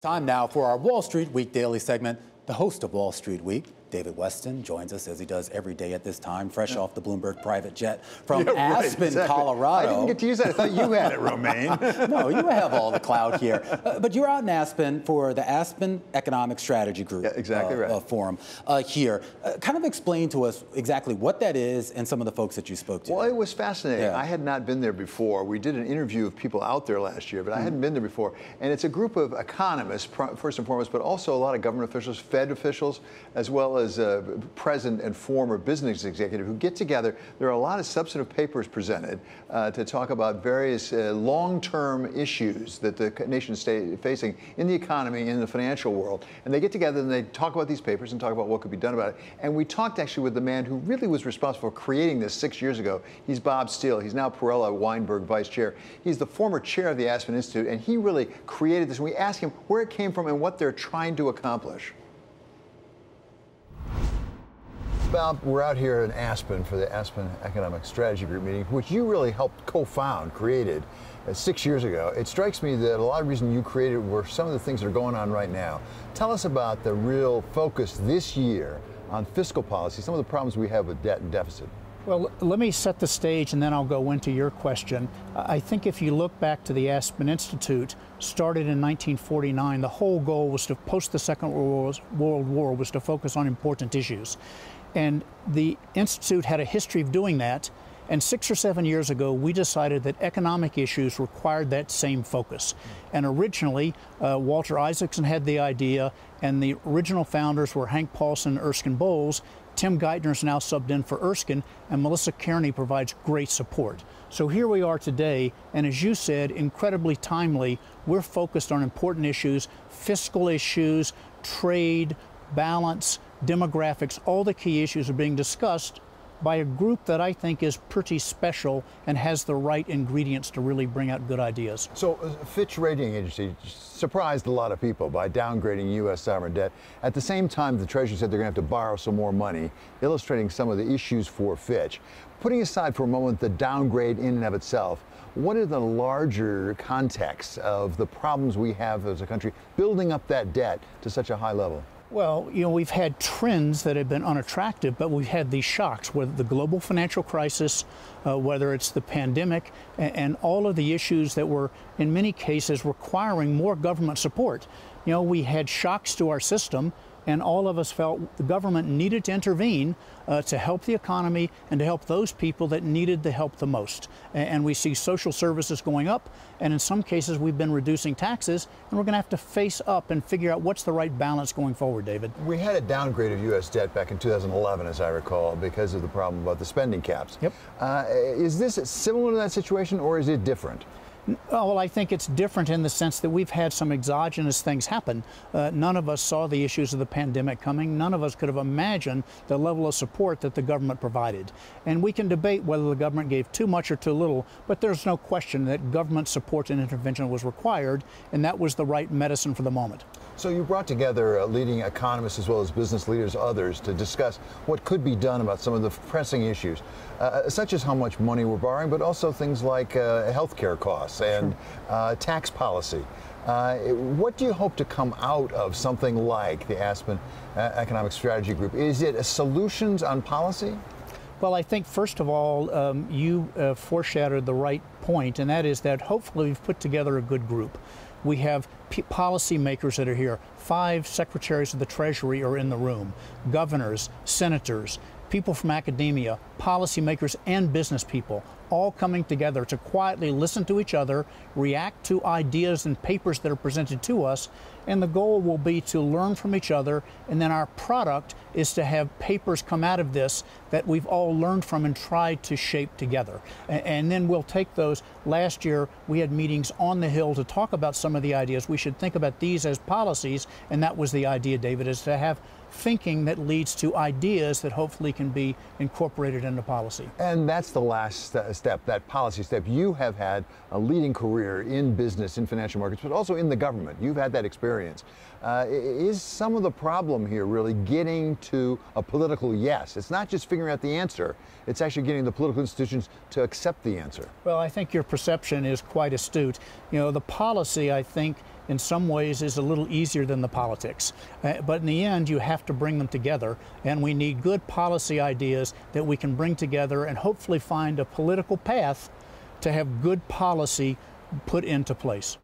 Time now for our Wall Street Week Daily segment. The host of Wall Street Week, David Westin, joins us as he does every day at this time, fresh off the Bloomberg private jet from Aspen, Colorado. I didn't get to use that. I thought you had it, Romaine. No, you have all the clout here. But you're out in Aspen for the Aspen Economic Strategy Group forum here. Kind of explain to us exactly what that is and some of the folks that you spoke to. Well, it was fascinating. I had not been there before. We did an interview of people out there last year, but I hadn't been there before. And it's a group of economists, first and foremost, but also a lot of government officials, Fed officials, as well as present and former business executive who get together. There are a lot of substantive papers presented to talk about various long-term issues that the nation is facing in the economy, in the financial world. And they get together and they talk about these papers and talk about what could be done about it. And we talked actually with the man who really was responsible for creating this 6 years ago. He's Bob Steele. He's now Perella Weinberg vice chair. He's the former chair of the Aspen Institute, and he really created this. And we asked him where it came from and what they're trying to accomplish. Bob, we're out here in Aspen for the Aspen Economic Strategy Group meeting, which you really helped co-found, created 6 years ago. It strikes me that a lot of the reason you created were some of the things that are going on right now. Tell us about the real focus this year on fiscal policy, some of the problems we have with debt and deficit. Well, let me set the stage and then I'll go into your question. I think if you look back to the Aspen Institute, started in 1949, the whole goal was to, post the Second World War, was to focus on important issues. And the Institute had a history of doing that. And 6 or 7 years ago, we decided that economic issues required that same focus. And originally, Walter Isaacson had the idea, and the original founders were Hank Paulson and Erskine Bowles. Tim Geithner's now subbed in for Erskine, and Melissa Kearney provides great support. So here we are today, and as you said, incredibly timely. We're focused on important issues, fiscal issues, trade, balance, demographics. All the key issues are being discussed by a group that I think is pretty special and has the right ingredients to really bring out good ideas. So Fitch Rating Agency surprised a lot of people by downgrading U.S. sovereign debt. At the same time, the Treasury said they're going to have to borrow some more money, illustrating some of the issues for Fitch. Putting aside for a moment the downgrade in and of itself, what are the larger contexts of the problems we have as a country building up that debt to such a high level? Well, you know, we've had trends that have been unattractive, but we've had these shocks, whether the global financial crisis, whether it's the pandemic, and all of the issues that were, in many cases, requiring more government support. You know, we had shocks to our system, and all of us felt the government needed to intervene to help the economy and to help those people that needed the help the most. And we see social services going up, and in some cases we've been reducing taxes, and we're going to have to face up and figure out what's the right balance going forward, David. We had a downgrade of U.S. debt back in 2011, as I recall, because of the problem about the spending caps. Yep. Is this similar to that situation, or is it different? Oh, well, I think it's different in the sense that we've had some exogenous things happen. None of us saw the issues of the pandemic coming. None of us could have imagined the level of support that the government provided. And we can debate whether the government gave too much or too little, but there's no question that government support and intervention was required, and that was the right medicine for the moment. So you brought together leading economists as well as business leaders, others, to discuss what could be done about some of the pressing issues, such as how much money we're borrowing, but also things like health care costs and tax policy. What do you hope to come out of something like the Aspen Economic Strategy Group? Is it solutions on policy? Well, I think, first of all, you foreshadowed the right point, and that is that hopefully we've put together a good group. We have policy makers that are here. 5 secretaries of the Treasury are in the room, governors, senators, people from academia, policymakers, and business people, all coming together to quietly listen to each other, react to ideas and papers that are presented to us, and the goal will be to learn from each other, and then our product is to have papers come out of this that we've all learned from and tried to shape together. And then we'll take those. Last year, we had meetings on the Hill to talk about some of the ideas. We should think about these as policies, and that was the idea, David, is to have thinking that leads to ideas that hopefully can be incorporated into policy. And that's the last step, that policy step. You have had a leading career in business, in financial markets, but also in the government. You've had that experience. Is some of the problem here really getting to a political yes? It's not just figuring out the answer, it's actually getting the political institutions to accept the answer. Well, I think your perception is quite astute. You know, the policy, I think, in some ways is a little easier than the politics. But in the end, you have to bring them together, and we need good policy ideas that we can bring together and hopefully find a political path to have good policy put into place.